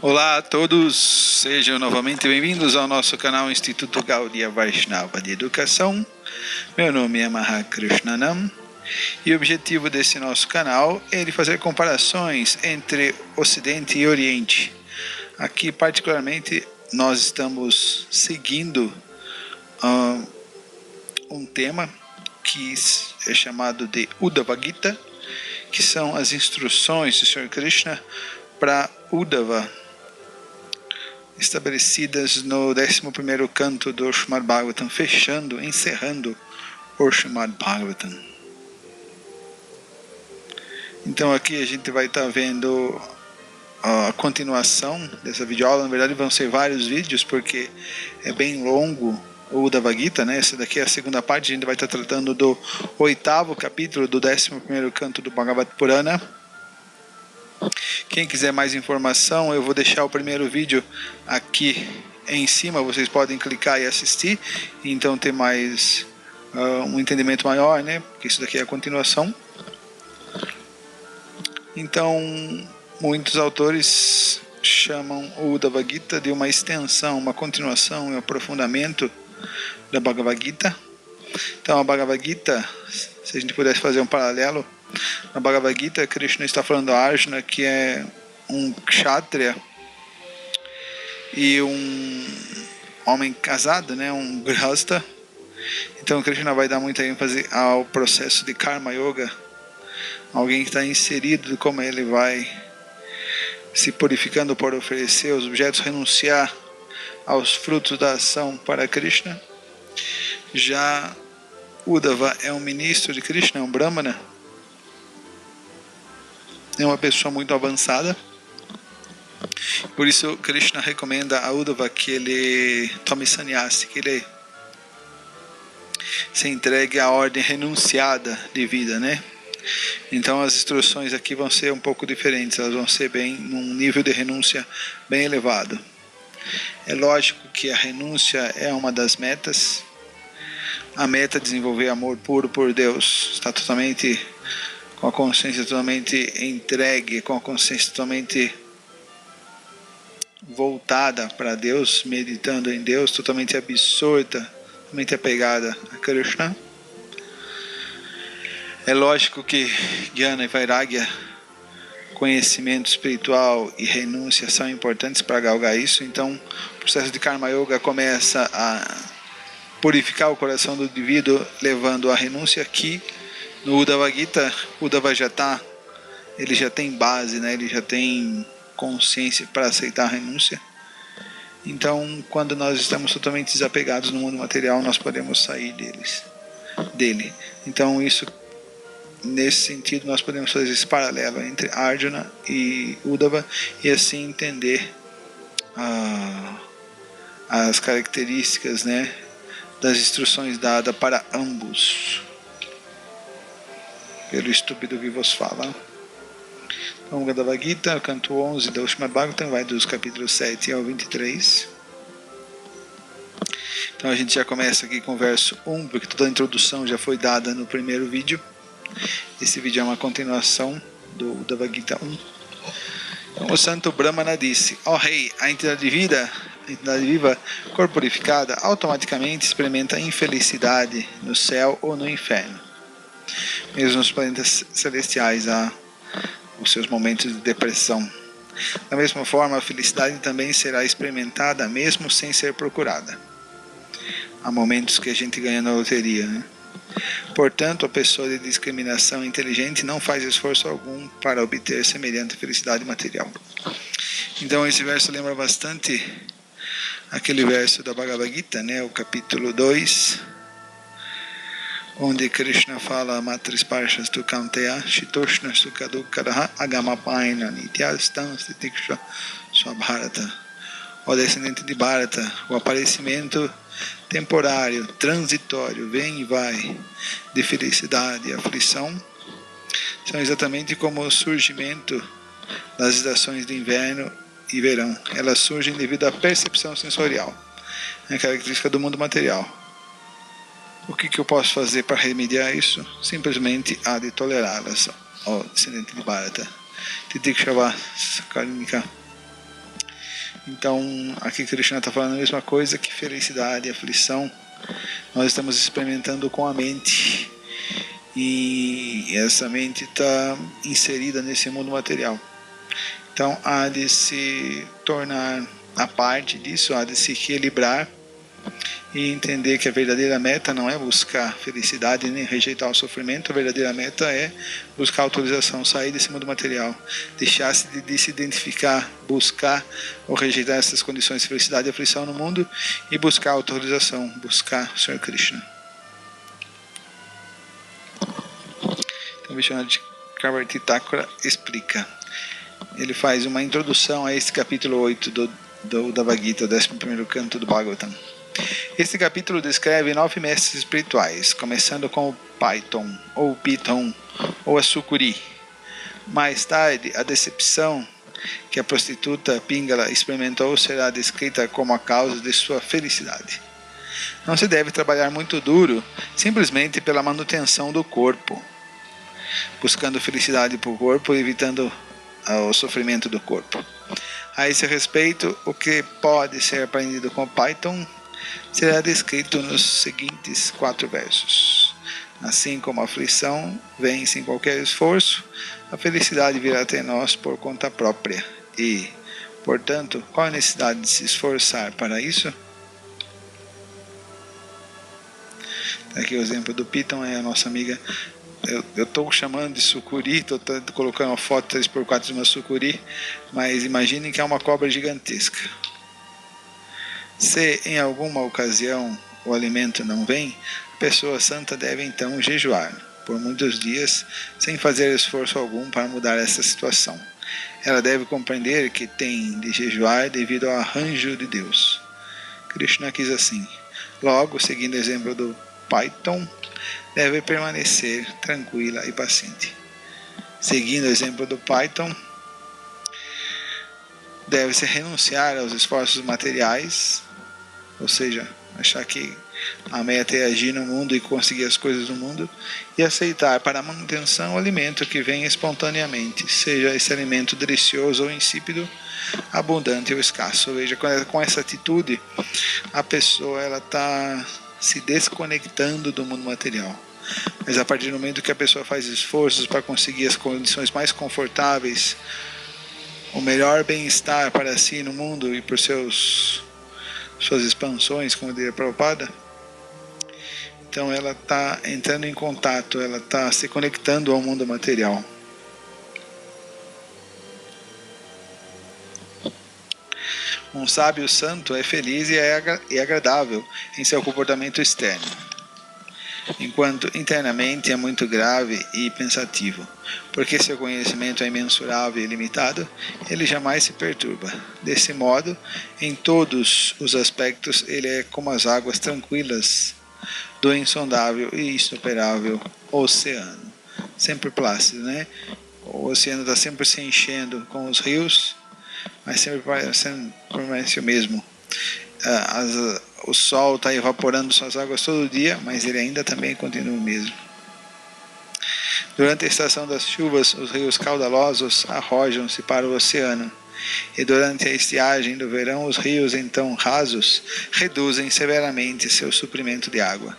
Olá a todos, sejam novamente bem-vindos ao nosso canal Instituto Gaudiya Vaishnava de Educação. Meu nome é Mahakrishnanam e o objetivo desse nosso canal é de fazer comparações entre Ocidente e Oriente. Aqui particularmente nós estamos seguindo um tema que é chamado de Uddhava Gita, que são as instruções do Sr. Krishna para Uddhava, estabelecidas no 11º canto do Srimad Bhagavatam, encerrando o Srimad Bhagavatam. Então aqui a gente vai estar vendo a continuação dessa videoaula. Na verdade vão ser vários vídeos, porque é bem longo o Uddhava Gita, né? Essa daqui é a segunda parte. A gente vai estar tratando do 8º capítulo do 11º canto do Bhagavad Purana. Quem quiser mais informação, eu vou deixar o primeiro vídeo aqui em cima, vocês podem clicar e assistir, e então ter mais um entendimento maior, né? Porque isso daqui é a continuação. Então, muitos autores chamam o Uddhava Gita de uma extensão, uma continuação e um aprofundamento da Bhagavad Gita. Então, a Bhagavad Gita, se a gente pudesse fazer um paralelo, na Bhagavad Gita, Krishna está falando a Arjuna, que é um kshatriya e um homem casado, né, um grihasta. Então Krishna vai dar muita ênfase ao processo de Karma Yoga, alguém que está inserido, como ele vai se purificando por oferecer os objetos, renunciar aos frutos da ação para Krishna. Já Uddhava é um ministro de Krishna, é um brahmana, é uma pessoa muito avançada. Por isso Krishna recomenda a Uddhava que ele tome sannyasi, que ele se entregue à ordem renunciada de vida, né? Então as instruções aqui vão ser um pouco diferentes, elas vão ser bem num nível de renúncia bem elevado. É lógico que a renúncia é uma das metas. A meta é desenvolver amor puro por Deus, está totalmente com a consciência totalmente entregue, com a consciência totalmente voltada para Deus, meditando em Deus, totalmente absorta, totalmente apegada a Krishna. É lógico que Jnana e Vairagya, conhecimento espiritual e renúncia são importantes para galgar isso. Então o processo de Karma Yoga começa a purificar o coração do indivíduo, levando à renúncia. Aqui no Uddhava Gita, Uddhava ele já tem base, né? Ele já tem consciência para aceitar a renúncia. Então, quando nós estamos totalmente desapegados no mundo material, nós podemos sair dele. Então, nesse sentido, nós podemos fazer esse paralelo entre Arjuna e Uddhava e assim entender as características, né, das instruções dadas para ambos pelo estúpido que vos fala. Então, o Uddhava Gita, canto 11 do Srimad Bhagavatam, vai dos capítulos 7 ao 23. Então a gente já começa aqui com o verso 1, porque toda a introdução já foi dada no primeiro vídeo. Esse vídeo é uma continuação do Uddhava Gita 1. Então, o santo Brahmana disse: ó rei, a entidade viva corporificada automaticamente experimenta infelicidade no céu ou no inferno. Mesmo nos planetas celestiais há os seus momentos de depressão. Da mesma forma, a felicidade também será experimentada mesmo sem ser procurada. Há momentos que a gente ganha na loteria, né? Portanto, a pessoa de discriminação inteligente não faz esforço algum para obter semelhante felicidade material. Então esse verso lembra bastante aquele verso da Bhagavad Gita, né? O capítulo 2, onde Krishna fala: Matris Parshas tu Kanteya Shitoshna Sukadukaraha Agamapaina Nityastam Stitiksha Swabharata. Ó descendente de Bharata, o aparecimento temporário, transitório, vem e vai, de felicidade e aflição, são exatamente como o surgimento das estações de inverno e verão. Elas surgem devido à percepção sensorial, é a característica do mundo material. O que eu posso fazer para remediar isso? Simplesmente há de tolerá-las, ó descendente de Bharata. Titikshava Karnika. Então, aqui Krishna está falando a mesma coisa que felicidade e aflição. Nós estamos experimentando com a mente. E essa mente está inserida nesse mundo material. Então, há de se tornar a parte disso, há de se equilibrar e entender que a verdadeira meta não é buscar felicidade nem rejeitar o sofrimento. A verdadeira meta é buscar autorização, sair desse mundo material, deixar-se de se identificar, buscar ou rejeitar essas condições de felicidade e aflição no mundo e buscar autorização, buscar o Senhor Krishna. Então, Vishwanath Chakravarti Thakura explica. Ele faz uma introdução a este capítulo 8 do Bhagavad Gita, o 11º canto do Bhagavatam. Este capítulo descreve 9 mestres espirituais, começando com o Python, ou Piton, ou a Sucuri. Mais tarde, a decepção que a prostituta Pingala experimentou será descrita como a causa de sua felicidade. Não se deve trabalhar muito duro, simplesmente pela manutenção do corpo, buscando felicidade para o corpo, evitando o sofrimento do corpo. A esse respeito, o que pode ser aprendido com Python será descrito nos seguintes 4 versos. Assim como a aflição vem sem qualquer esforço, a felicidade virá até nós por conta própria. E, portanto, qual a necessidade de se esforçar para isso? Aqui o exemplo do Piton é a nossa amiga. Eu estou chamando de sucuri, estou colocando uma foto 3x4 de uma sucuri, mas imaginem que é uma cobra gigantesca. Se em alguma ocasião o alimento não vem, a pessoa santa deve então jejuar por muitos dias, sem fazer esforço algum para mudar essa situação. Ela deve compreender que tem de jejuar devido ao arranjo de Deus. Krishna quis assim. Logo, seguindo o exemplo do Python, deve permanecer tranquila e paciente. Seguindo o exemplo do Python, deve-se renunciar aos esforços materiais, ou seja, achar que a meta é agir no mundo e conseguir as coisas do mundo, e aceitar para a manutenção o alimento que vem espontaneamente, seja esse alimento delicioso ou insípido, abundante ou escasso. Ou seja, com essa atitude, a pessoa está se desconectando do mundo material. Mas a partir do momento que a pessoa faz esforços para conseguir as condições mais confortáveis, o melhor bem-estar para si no mundo e por suas expansões, como diria Prabhupada, então ela está entrando em contato, ela está se conectando ao mundo material. Um sábio santo é feliz e agradável em seu comportamento externo, enquanto internamente é muito grave e pensativo, porque seu conhecimento é imensurável e limitado, ele jamais se perturba. Desse modo, em todos os aspectos, ele é como as águas tranquilas do insondável e insuperável oceano, sempre plácido, né? O oceano está sempre se enchendo com os rios, mas sempre permanece o mesmo. O sol está evaporando suas águas todo dia, mas ele ainda também continua o mesmo. Durante a estação das chuvas, os rios caudalosos arrojam-se para o oceano, e durante a estiagem do verão, os rios então rasos reduzem severamente seu suprimento de água.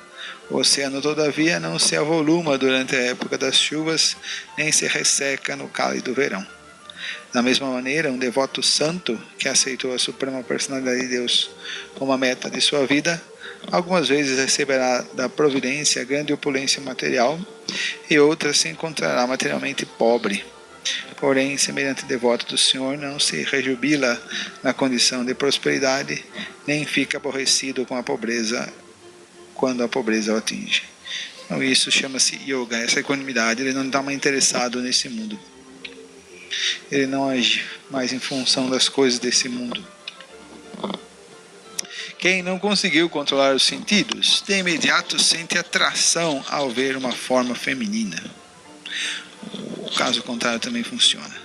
O oceano, todavia, não se avoluma durante a época das chuvas, nem se resseca no cálido verão. Da mesma maneira, um devoto santo que aceitou a suprema personalidade de Deus como a meta de sua vida, algumas vezes receberá da providência grande opulência material e outras se encontrará materialmente pobre. Porém, semelhante devoto do Senhor não se rejubila na condição de prosperidade, nem fica aborrecido com a pobreza quando a pobreza o atinge. Então isso chama-se yoga, essa equanimidade. Ele não está mais interessado nesse mundo. Ele não age mais em função das coisas desse mundo. Quem não conseguiu controlar os sentidos, de imediato sente atração ao ver uma forma feminina. O caso contrário também funciona.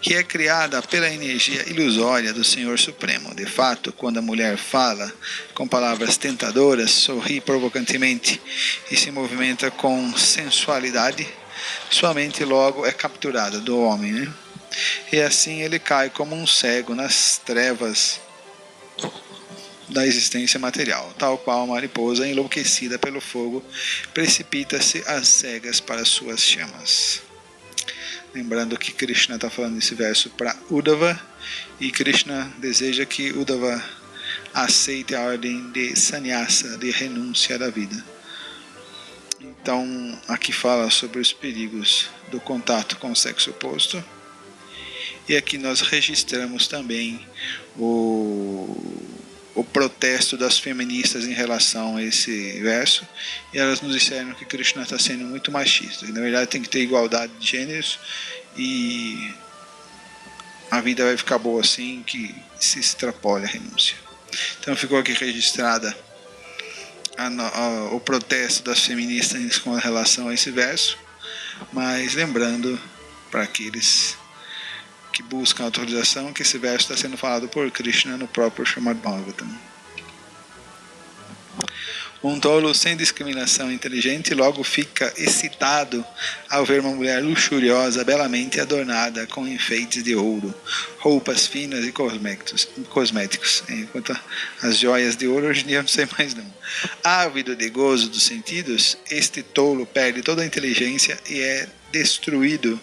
Que é criada pela energia ilusória do Senhor Supremo. De fato, quando a mulher fala com palavras tentadoras, sorri provocantemente e se movimenta com sensualidade, sua mente logo é capturada do homem, né? E assim ele cai como um cego nas trevas da existência material, tal qual a mariposa enlouquecida pelo fogo precipita-se às cegas para suas chamas. Lembrando que Krishna está falando esse verso para Uddhava, e Krishna deseja que Uddhava aceite a ordem de sannyasa, de renúncia da vida. Então, aqui fala sobre os perigos do contato com o sexo oposto, e aqui nós registramos também o protesto das feministas em relação a esse verso, e elas nos disseram que Krishna está sendo muito machista, que na verdade tem que ter igualdade de gêneros e a vida vai ficar boa assim, que se extrapole a renúncia. Então ficou aqui registrada o protesto das feministas com relação a esse verso, mas lembrando para aqueles que buscam autorização que esse verso está sendo falado por Krishna no próprio Srimad Bhagavatam. Um tolo sem discriminação inteligente logo fica excitado ao ver uma mulher luxuriosa, belamente adornada com enfeites de ouro, roupas finas e cosméticos. Enquanto as joias de ouro hoje em dia não sei mais não. Ávido de gozo dos sentidos, este tolo perde toda a inteligência e é destruído,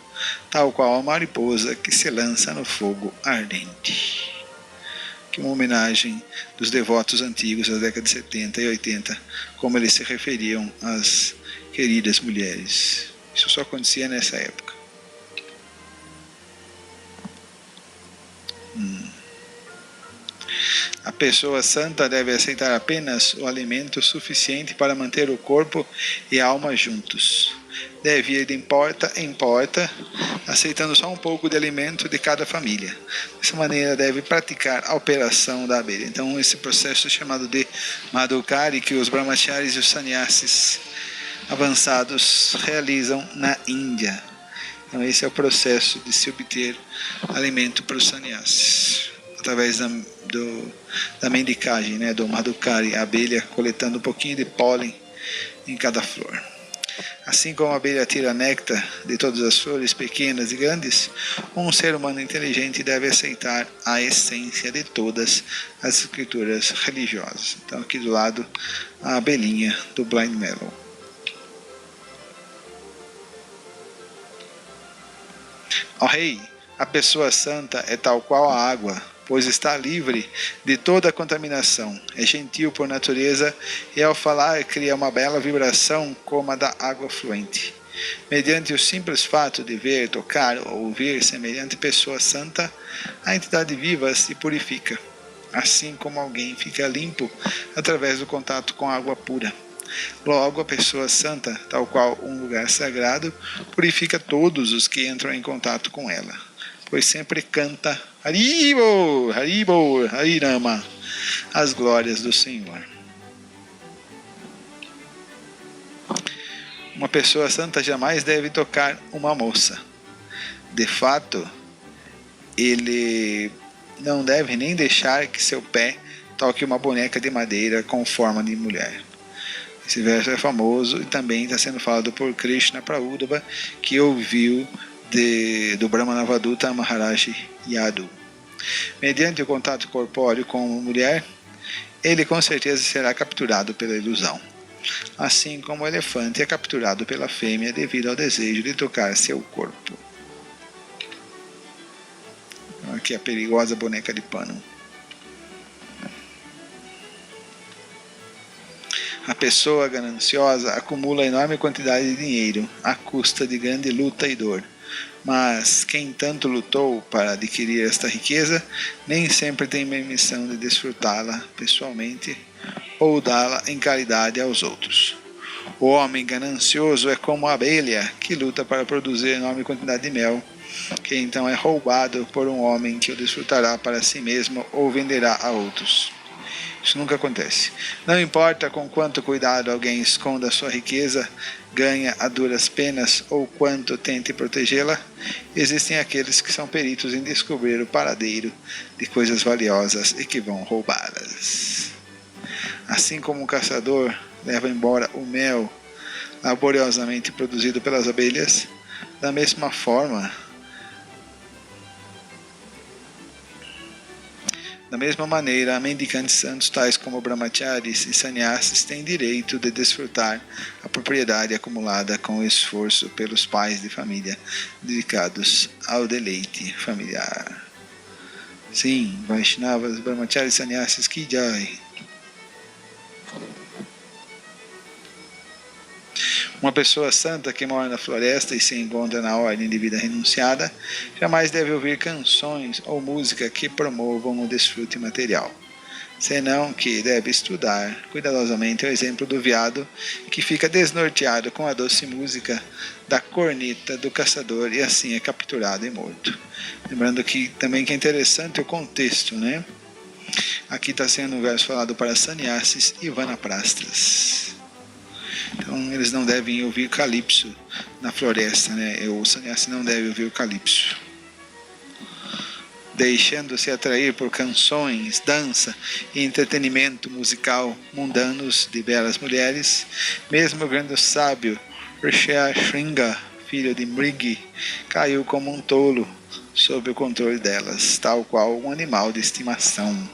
tal qual a mariposa que se lança no fogo ardente. Que uma homenagem dos devotos antigos das décadas de 70 e 80, como eles se referiam às queridas mulheres. Isso só acontecia nessa época. A pessoa santa deve aceitar apenas o alimento suficiente para manter o corpo e a alma juntos. Deve ir de porta em porta, aceitando só um pouco de alimento de cada família. Dessa maneira deve praticar a operação da abelha. Então esse processo é chamado de Madhukari, que os brahmacharis e os sannyasis avançados realizam na Índia. Então esse é o processo de se obter alimento para os sannyasis, através da mendicagem, né, do Madhukari, a abelha coletando um pouquinho de pólen em cada flor. Assim como a abelha tira néctar de todas as flores, pequenas e grandes, um ser humano inteligente deve aceitar a essência de todas as escrituras religiosas. Então aqui do lado a abelhinha do Blind Melon. Ó rei, a pessoa santa é tal qual a água, pois está livre de toda a contaminação, é gentil por natureza e ao falar cria uma bela vibração como a da água fluente. Mediante o simples fato de ver, tocar ou ouvir semelhante pessoa santa, a entidade viva se purifica, assim como alguém fica limpo através do contato com água pura. Logo, a pessoa santa, tal qual um lugar sagrado, purifica todos os que entram em contato com ela, pois sempre canta Haribo, Haribo, Harirama, as glórias do Senhor. Uma pessoa santa jamais deve tocar uma moça. De fato, ele não deve nem deixar que seu pé toque uma boneca de madeira com forma de mulher. Esse verso é famoso e também está sendo falado por Krishna para Uddhava, que ouviu do Brahmanavaduta Maharaj Yadu. Mediante o contato corpóreo com uma mulher, ele com certeza será capturado pela ilusão, assim como o elefante é capturado pela fêmea devido ao desejo de tocar seu corpo. Aqui a perigosa boneca de pano. A pessoa gananciosa acumula enorme quantidade de dinheiro à custa de grande luta e dor. Mas quem tanto lutou para adquirir esta riqueza, nem sempre tem permissão de desfrutá-la pessoalmente ou dá-la em caridade aos outros. O homem ganancioso é como a abelha que luta para produzir enorme quantidade de mel, que então é roubado por um homem que o desfrutará para si mesmo ou venderá a outros. Isso nunca acontece. Não importa com quanto cuidado alguém esconda a sua riqueza, ganha a duras penas ou quanto tente protegê-la, existem aqueles que são peritos em descobrir o paradeiro de coisas valiosas e que vão roubá-las. Assim como um caçador leva embora o mel laboriosamente produzido pelas abelhas, da mesma forma, Da mesma maneira, mendicantes santos tais como brahmacharis e sannyasis têm direito de desfrutar a propriedade acumulada com o esforço pelos pais de família dedicados ao deleite familiar. Sim, Vaishnavas, brahmacharis, sannyasis, ki jai. Uma pessoa santa que mora na floresta e se encontra na ordem de vida renunciada jamais deve ouvir canções ou música que promovam o desfrute material, senão que deve estudar cuidadosamente o exemplo do veado que fica desnorteado com a doce música da corneta do caçador e assim é capturado e morto. Lembrando que também que é interessante o contexto, né? Aqui está sendo um verso falado para sannyasis e vanaprastas. Então eles não devem ouvir calypso na floresta, né? O sannyasi não deve ouvir o calypso. Deixando-se atrair por canções, dança e entretenimento musical mundanos de belas mulheres, mesmo o grande sábio Rishyashringa, filho de Mrigi, caiu como um tolo sob o controle delas, tal qual um animal de estimação,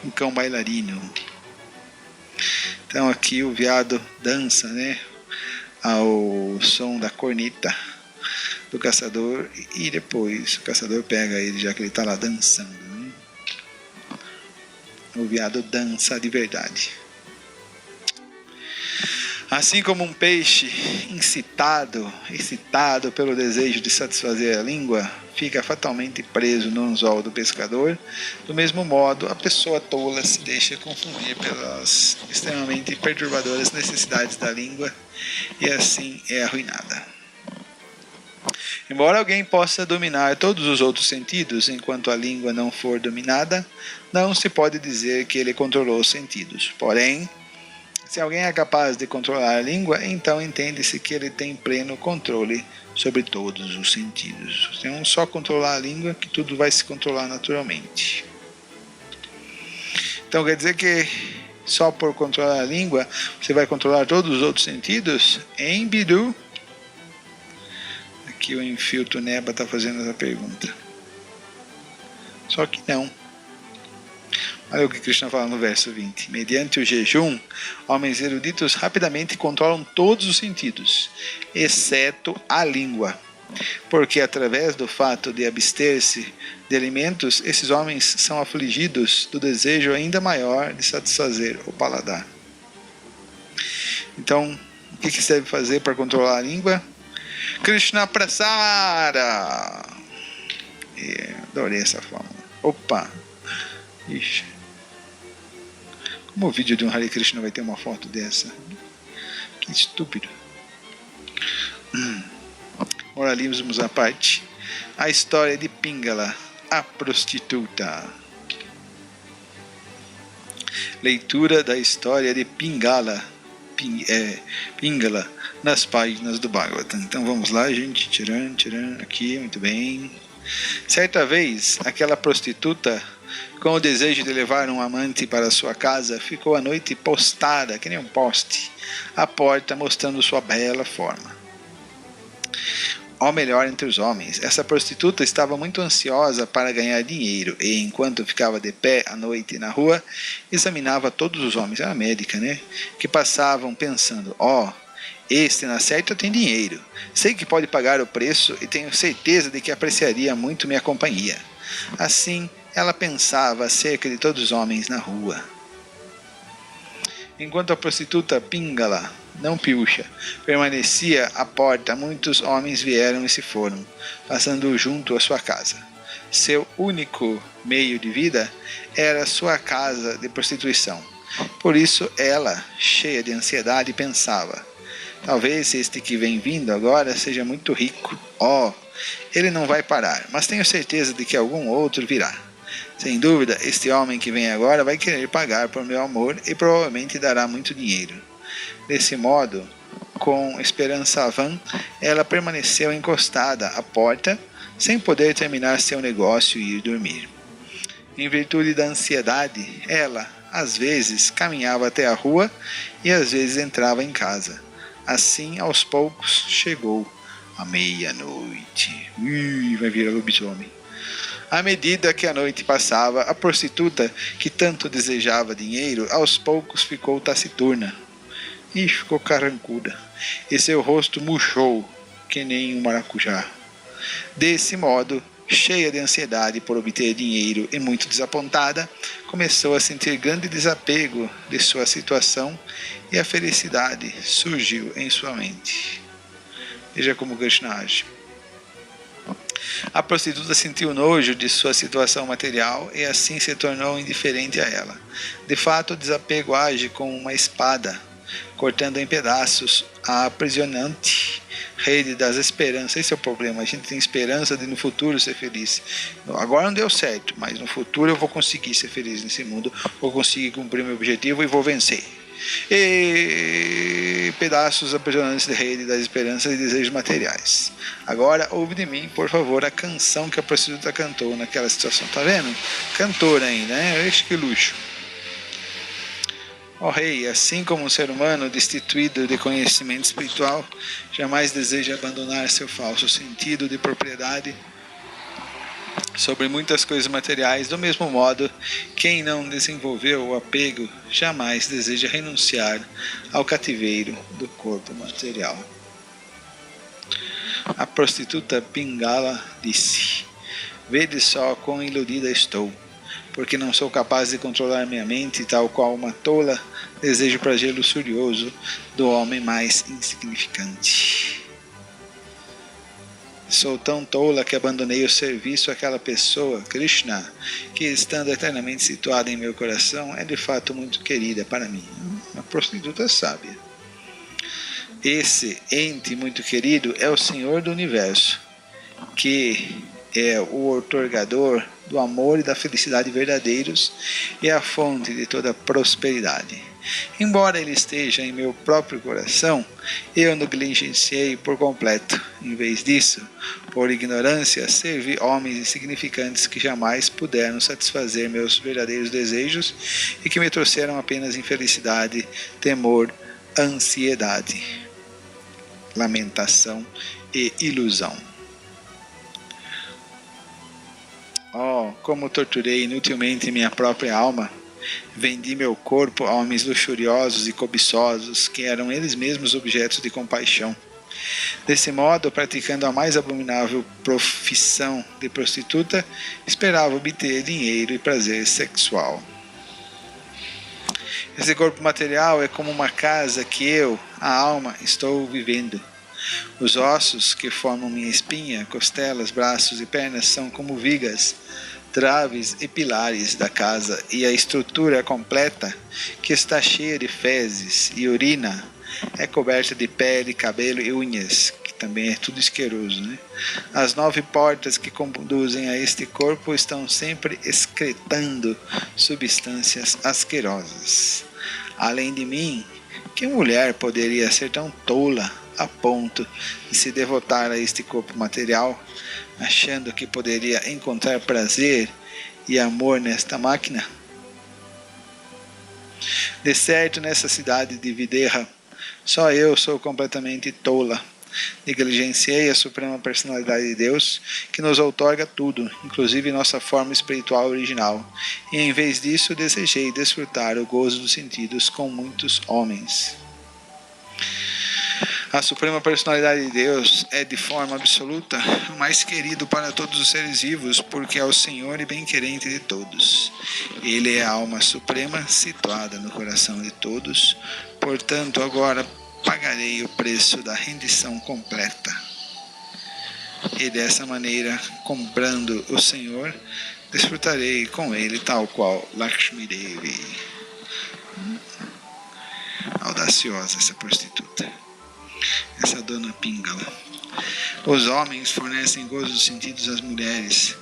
um cão bailarino. Então aqui o veado dança, né, ao som da corneta do caçador e depois o caçador pega ele já que ele está lá dançando, né? O veado dança de verdade. Assim como um peixe excitado pelo desejo de satisfazer a língua, fica fatalmente preso no anzol do pescador, do mesmo modo a pessoa tola se deixa confundir pelas extremamente perturbadoras necessidades da língua e assim é arruinada. Embora alguém possa dominar todos os outros sentidos enquanto a língua não for dominada, não se pode dizer que ele controlou os sentidos. Porém, se alguém é capaz de controlar a língua, então entende-se que ele tem pleno controle sobre todos os sentidos. Então, só controlar a língua que tudo vai se controlar naturalmente. Então, quer dizer que só por controlar a língua você vai controlar todos os outros sentidos? Em Bidu? Aqui o Infilto Neba está fazendo essa pergunta. Só que não. Olha o que Krishna fala no verso 20. Mediante o jejum, homens eruditos rapidamente controlam todos os sentidos, exceto a língua. Porque através do fato de abster-se de alimentos, esses homens são afligidos do desejo ainda maior de satisfazer o paladar. Então, o que se deve fazer para controlar a língua? Krishna Prasara! Adorei essa forma. Opa! Ixi. Como o vídeo de um Hare Krishna vai ter uma foto dessa? Que estúpido. Moralismos à parte. A história de Pingala, a prostituta. Leitura da história de Pingala nas páginas do Bhagavatam. Então vamos lá, gente. Tirando aqui, muito bem. Certa vez, aquela prostituta, com o desejo de levar um amante para sua casa, ficou a noite postada, que nem um poste, à porta, mostrando sua bela forma. Ao melhor entre os homens, essa prostituta estava muito ansiosa para ganhar dinheiro e, enquanto ficava de pé à noite na rua, examinava todos os homens, era médica, né? Que passavam pensando: este na certa tem dinheiro, sei que pode pagar o preço e tenho certeza de que apreciaria muito minha companhia. Assim, ela pensava acerca de todos os homens na rua. Enquanto a prostituta Pingala, não Piusha, permanecia à porta, muitos homens vieram e se foram, passando junto à sua casa. Seu único meio de vida era sua casa de prostituição. Por isso ela, cheia de ansiedade, pensava: talvez este que vem vindo agora seja muito rico. Ele não vai parar, mas tenho certeza de que algum outro virá. Sem dúvida, este homem que vem agora vai querer pagar por meu amor e provavelmente dará muito dinheiro. Desse modo, com esperança vã, ela permaneceu encostada à porta, sem poder terminar seu negócio e ir dormir. Em virtude da ansiedade, ela, às vezes, caminhava até a rua e às vezes entrava em casa. Assim, aos poucos, chegou a meia-noite. Vai virar lobisomem. À medida que a noite passava, a prostituta, que tanto desejava dinheiro, aos poucos ficou taciturna e ficou carrancuda, e seu rosto murchou que nem um maracujá. Desse modo, cheia de ansiedade por obter dinheiro e muito desapontada, começou a sentir grande desapego de sua situação e a felicidade surgiu em sua mente. Veja como Krishna age. A prostituta sentiu nojo de sua situação material e assim se tornou indiferente a ela. De fato, o desapego age como uma espada, cortando em pedaços a aprisionante rede das esperanças. Esse é o problema, a gente tem esperança de no futuro ser feliz. Agora não deu certo, mas no futuro eu vou conseguir ser feliz nesse mundo, vou conseguir cumprir meu objetivo e vou vencer. E pedaços aprisionantes de rede das esperanças e desejos materiais. Agora ouve de mim, por favor, a canção que a prostituta cantou naquela situação. Tá vendo? Cantora ainda, né? Ixi, que luxo. Ó rei, assim como um ser humano destituído de conhecimento espiritual jamais deseja abandonar seu falso sentido de propriedade sobre muitas coisas materiais, do mesmo modo, quem não desenvolveu o apego jamais deseja renunciar ao cativeiro do corpo material. A prostituta Pingala disse: vede só quão iludida estou, porque não sou capaz de controlar minha mente, tal qual uma tola deseja o prazer luxurioso do homem mais insignificante. Sou tão tola que abandonei o serviço àquela pessoa, Krishna, que estando eternamente situada em meu coração, é de fato muito querida para mim. Uma prostituta sábia. Esse ente muito querido é o Senhor do Universo, que é o outorgador do amor e da felicidade verdadeiros e a fonte de toda prosperidade. Embora ele esteja em meu próprio coração, eu negligenciei por completo. Em vez disso, por ignorância, servi homens insignificantes que jamais puderam satisfazer meus verdadeiros desejos e que me trouxeram apenas infelicidade, temor, ansiedade, lamentação e ilusão. Oh, como torturei inutilmente minha própria alma! Vendi meu corpo a homens luxuriosos e cobiçosos, que eram eles mesmos objetos de compaixão. Desse modo, praticando a mais abominável profissão de prostituta, esperava obter dinheiro e prazer sexual. Esse corpo material é como uma casa que eu, a alma, estou vivendo. Os ossos que formam minha espinha, costelas, braços e pernas são como vigas, traves e pilares da casa, e a estrutura completa, que está cheia de fezes e urina, é coberta de pele, cabelo e unhas, que também é tudo asqueroso, né? As 9 portas que conduzem a este corpo estão sempre excretando substâncias asquerosas. Além de mim, que mulher poderia ser tão tola a ponto de se devotar a este corpo material, achando que poderia encontrar prazer e amor nesta máquina? De certo, nessa cidade de Videha, só eu sou completamente tola. Negligenciei a suprema personalidade de Deus, que nos outorga tudo, inclusive nossa forma espiritual original, e em vez disso desejei desfrutar o gozo dos sentidos com muitos homens. A suprema personalidade de Deus é de forma absoluta o mais querido para todos os seres vivos, porque é o Senhor e bem-querente de todos. Ele é a alma suprema situada no coração de todos, portanto agora pagarei o preço da rendição completa. E dessa maneira, comprando o Senhor, desfrutarei com ele tal qual Lakshmi Devi. Audaciosa essa prostituta, essa dona Pingala. Os homens fornecem gozo dos sentidos às mulheres,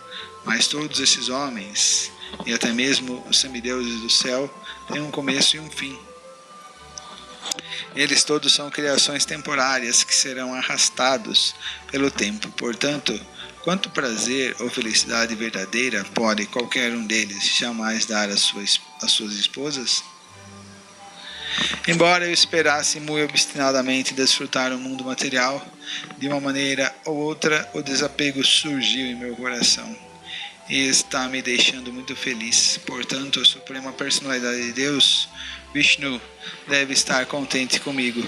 mas todos esses homens, e até mesmo os semideuses do céu, têm um começo e um fim. Eles todos são criações temporárias que serão arrastados pelo tempo. Portanto, quanto prazer ou felicidade verdadeira pode qualquer um deles jamais dar às suas esposas? Embora eu esperasse muito obstinadamente desfrutar o mundo material, de uma maneira ou outra o desapego surgiu em meu coração. e está me deixando muito feliz. Portanto, a Suprema Personalidade de Deus, Vishnu, deve estar contente comigo.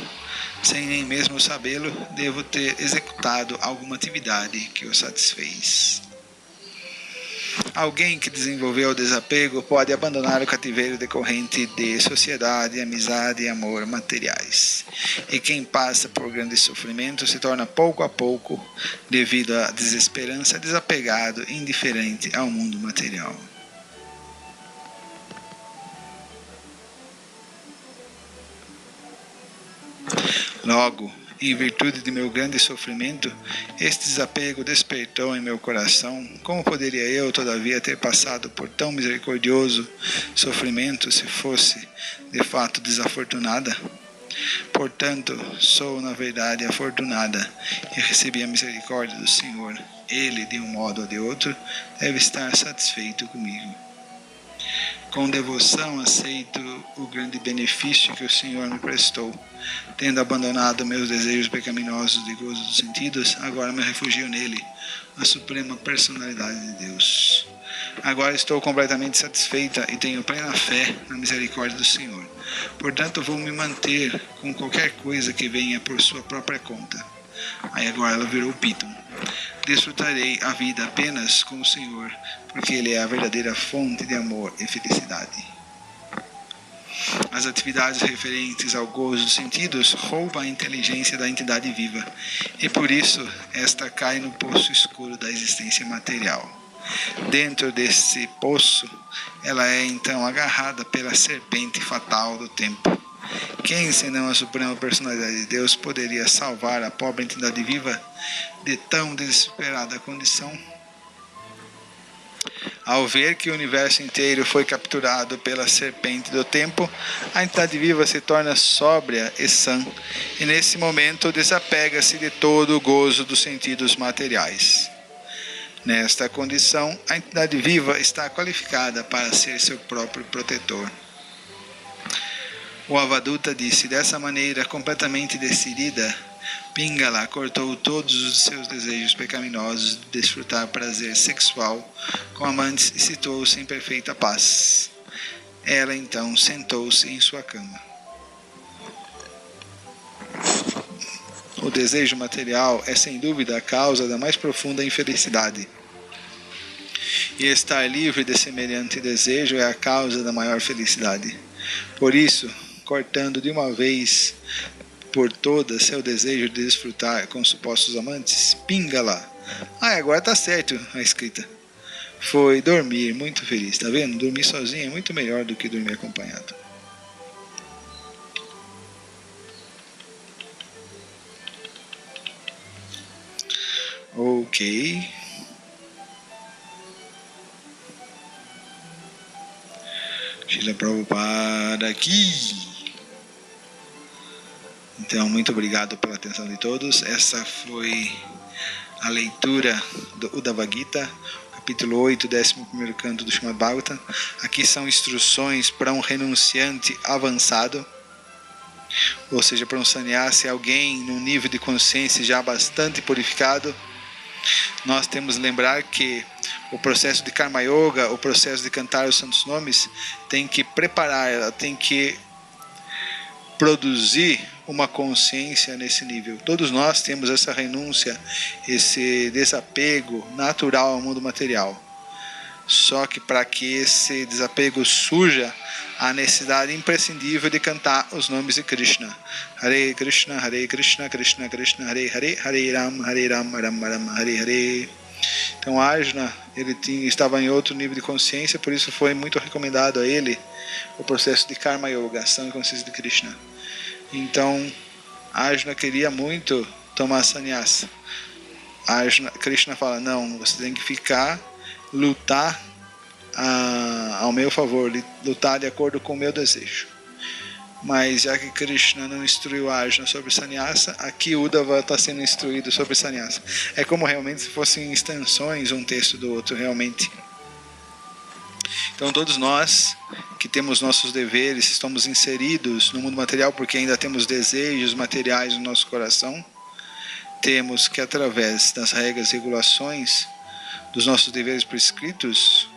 Sem nem mesmo sabê-lo, devo ter executado alguma atividade que o satisfez. Alguém que desenvolveu o desapego pode abandonar o cativeiro decorrente de sociedade, amizade e amor materiais. E quem passa por grandes sofrimentos se torna pouco a pouco, devido à desesperança, desapegado e indiferente ao mundo material. Logo, em virtude de meu grande sofrimento, este desapego despertou em meu coração. Como poderia eu, todavia, ter passado por tão misericordioso sofrimento se fosse, de fato, desafortunada? Portanto, sou, na verdade, afortunada e recebi a misericórdia do Senhor. Ele, de um modo ou de outro, deve estar satisfeito comigo. Com devoção aceito o grande benefício que o Senhor me prestou. Tendo abandonado meus desejos pecaminosos de gozo dos sentidos, agora me refugio nele, a Suprema Personalidade de Deus. Agora estou completamente satisfeita e tenho plena fé na misericórdia do Senhor. Portanto, vou me manter com qualquer coisa que venha por sua própria conta. Aí agora ela virou Piton. Desfrutarei a vida apenas com o Senhor, porque Ele é a verdadeira fonte de amor e felicidade. As atividades referentes ao gozo dos sentidos roubam a inteligência da entidade viva, e por isso esta cai no poço escuro da existência material. Dentro desse poço, ela é então agarrada pela serpente fatal do tempo. Quem, senão a Suprema Personalidade de Deus, poderia salvar a pobre entidade viva de tão desesperada condição? Ao ver que o universo inteiro foi capturado pela serpente do tempo, a entidade viva se torna sóbria e sã, e nesse momento desapega-se de todo o gozo dos sentidos materiais. Nesta condição, a entidade viva está qualificada para ser seu próprio protetor. O Avaduta disse: dessa maneira completamente decidida, Pingala cortou todos os seus desejos pecaminosos de desfrutar prazer sexual com amantes e situou-se em perfeita paz. Ela então sentou-se em sua cama. O desejo material é sem dúvida a causa da mais profunda infelicidade. E estar livre de semelhante desejo é a causa da maior felicidade. Por isso, cortando de uma vez por todas seu desejo de desfrutar com supostos amantes, Pingala. Agora tá certo a escrita. Foi dormir muito feliz, tá vendo? Dormir sozinho é muito melhor do que dormir acompanhado. Ok. Shila Prabhupada aqui. Então, muito obrigado pela atenção de todos. Essa foi a leitura do Uddhava Gita, capítulo 8, 11º canto do Srimad Bhagavatam. Aqui são instruções para um renunciante avançado, ou seja, para um sannyasi, alguém num nível de consciência já bastante purificado. Nós temos que lembrar que o processo de Karma Yoga, o processo de cantar os santos nomes, tem que preparar, ela tem que produzir uma consciência nesse nível. Todos nós temos essa renúncia, esse desapego natural ao mundo material. Só que para que esse desapego surja, há necessidade imprescindível de cantar os nomes de Krishna. Hare Krishna, Krishna Krishna, Hare Hare, Hare Ram, Ram Ram, Hare Hare. Então Arjuna, ele estava em outro nível de consciência, por isso foi muito recomendado a ele o processo de Karma Yoga, ação e consciência de Krishna. Então Arjuna queria muito tomar sannyasa. Krishna fala: não, você tem que ficar, lutar ao meu favor, lutar de acordo com o meu desejo. Mas já que Krishna não instruiu Arjuna sobre sannyasa, aqui Uddhava está sendo instruído sobre sannyasa. É como realmente se fossem extensões um texto do outro, realmente. Então todos nós que temos nossos deveres, estamos inseridos no mundo material porque ainda temos desejos materiais no nosso coração, temos que, através das regras e regulações, dos nossos deveres prescritos,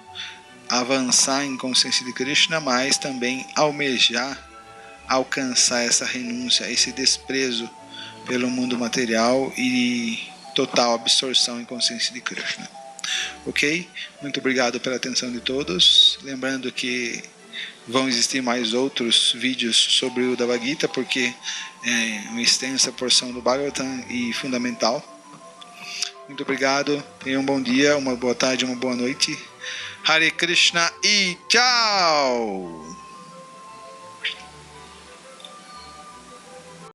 avançar em consciência de Krishna, mas também almejar alcançar essa renúncia, esse desprezo pelo mundo material e total absorção em consciência de Krishna. Ok? Muito obrigado pela atenção de todos. Lembrando que vão existir mais outros vídeos sobre o Bhagavad Gita, porque é uma extensa porção do Bhagavatam e fundamental. Muito obrigado. Tenham um bom dia, uma boa tarde, uma boa noite. Hare Krishna e tchau!